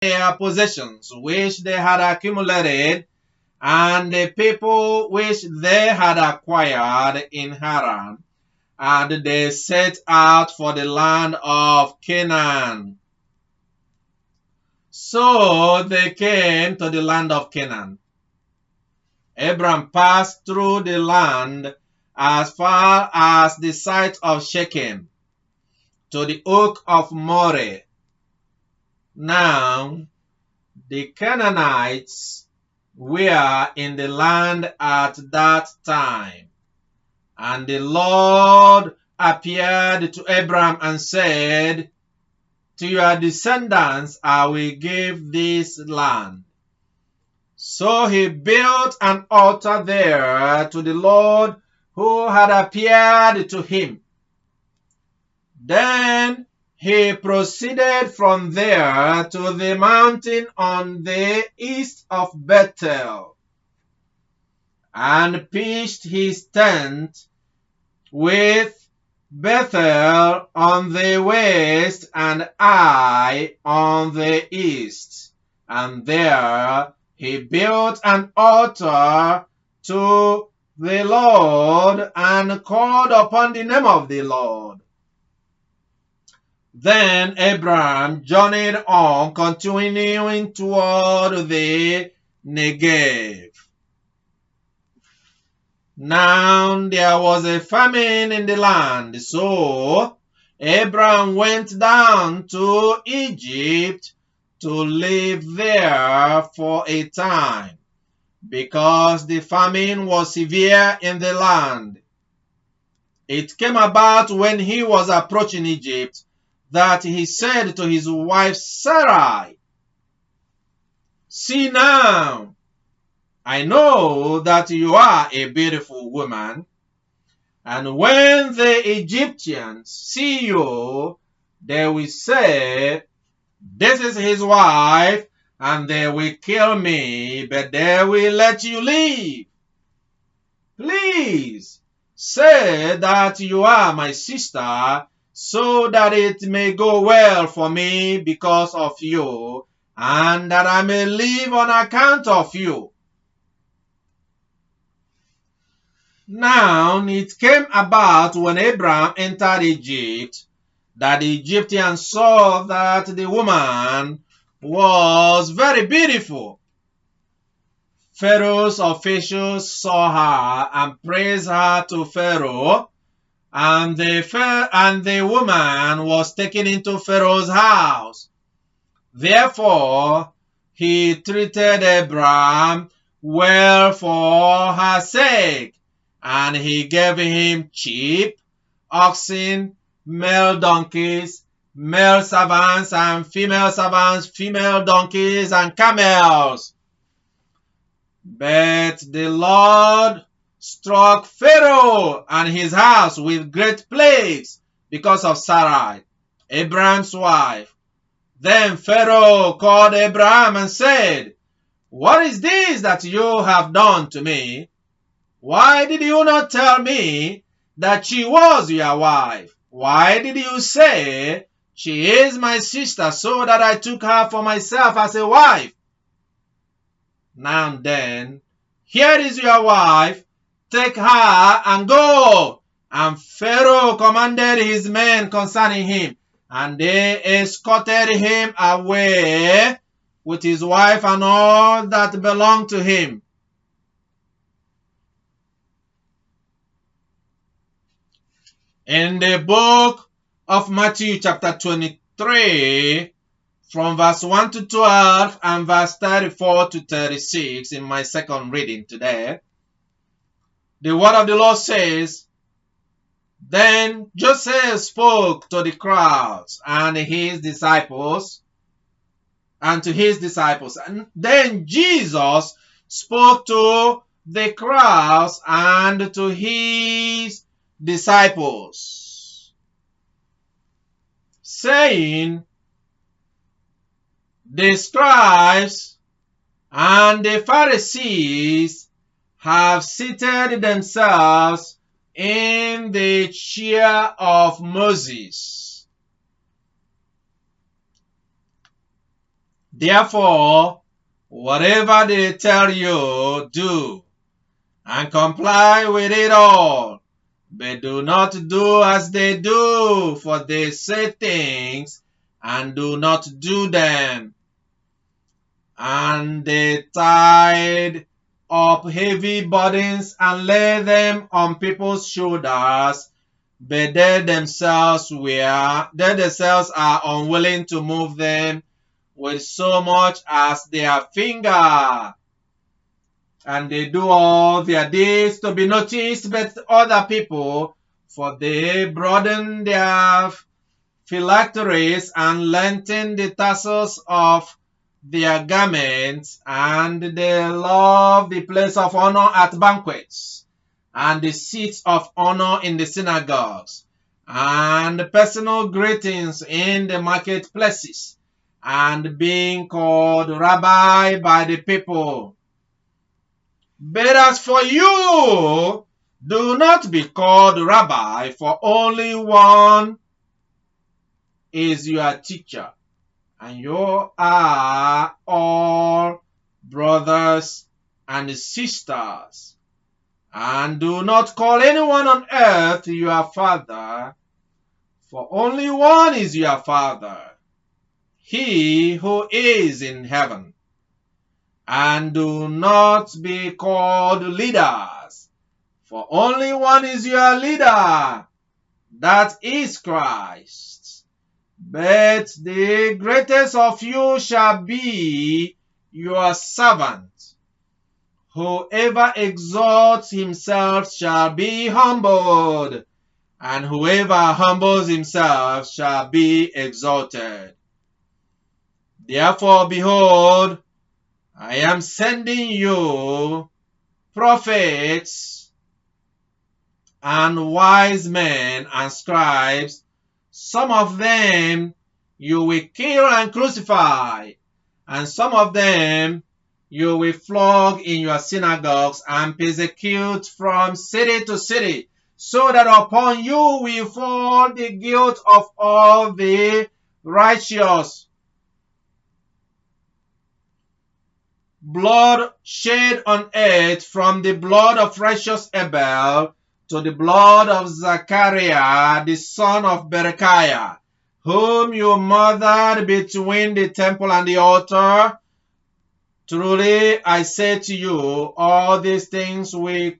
their possessions which they had accumulated, and the people which they had acquired in Haran, and they set out for the land of Canaan. So they came to the land of Canaan. Abram passed through the land as far as the site of Shechem, to the oak of Moreh. Now the Canaanites were in the land at that time. And the Lord appeared to Abram and said, to your descendants I will give this land. So he built an altar there to the Lord who had appeared to him. Then he proceeded from there to the mountain on the east of Bethel, and pitched his tent with Bethel on the west and Ai on the east. And there he built an altar to the Lord and called upon the name of the Lord. Then Abram journeyed on, continuing toward the Negev. Now there was a famine in the land, so Abram went down to Egypt to live there for a time, because the famine was severe in the land. It came about when he was approaching Egypt that he said to his wife Sarai, see now, I know that you are a beautiful woman, and when the Egyptians see you, they will say, this is his wife, and they will kill me, but they will let you live. Please say that you are my sister, so that it may go well for me because of you, and that I may live on account of you. Now it came about when Abram entered Egypt, that the Egyptians saw that the woman was very beautiful. Pharaoh's officials saw her and praised her to Pharaoh, and the woman was taken into Pharaoh's house. Therefore he treated Abram well for her sake, and he gave him sheep, oxen, male donkeys, male servants, and female donkeys, and camels. But the Lord struck Pharaoh and his house with great plagues because of Sarai, Abram's wife. Then Pharaoh called Abram and said, what is this that you have done to me? Why did you not tell me that she was your wife? Why did you say, she is my sister, so that I took her for myself as a wife? Now then, here is your wife, take her and go. And Pharaoh commanded his men concerning him, and they escorted him away with his wife and all that belonged to him. In the book of Matthew chapter 23, from verse 1 to 12 and verse 34 to 36 in my second reading today, the word of the Lord says, then Joseph spoke to the crowds and his disciples, and then Jesus spoke to the crowds and to his disciples, saying, the scribes and the Pharisees have seated themselves in the chair of Moses. Therefore, whatever they tell you, do, and comply with it all. But do not do as they do, for they say things and do not do them. And they tied up heavy burdens and laid them on people's shoulders, but they themselves are unwilling to move them with so much as their finger. And they do all their deeds to be noticed by other people, for they broaden their phylacteries and lengthen the tassels of their garments, and they love the place of honor at banquets, and the seats of honor in the synagogues, and personal greetings in the marketplaces, and being called rabbi by the people. But as for you, do not be called rabbi, for only one is your teacher, and you are all brothers and sisters. And do not call anyone on earth your father, for only one is your Father, he who is in heaven. And do not be called leaders, for only one is your leader, that is Christ. But the greatest of you shall be your servant. Whoever exalts himself shall be humbled, and whoever humbles himself shall be exalted. Therefore, behold, I am sending you prophets and wise men and scribes. Some of them you will kill and crucify, and some of them you will flog in your synagogues and persecute from city to city, so that upon you will fall the guilt of all the righteous. Blood shed on earth, from the blood of righteous Abel to the blood of Zachariah, the son of Berechiah, whom you murdered between the temple and the altar. Truly I say to you, all these things will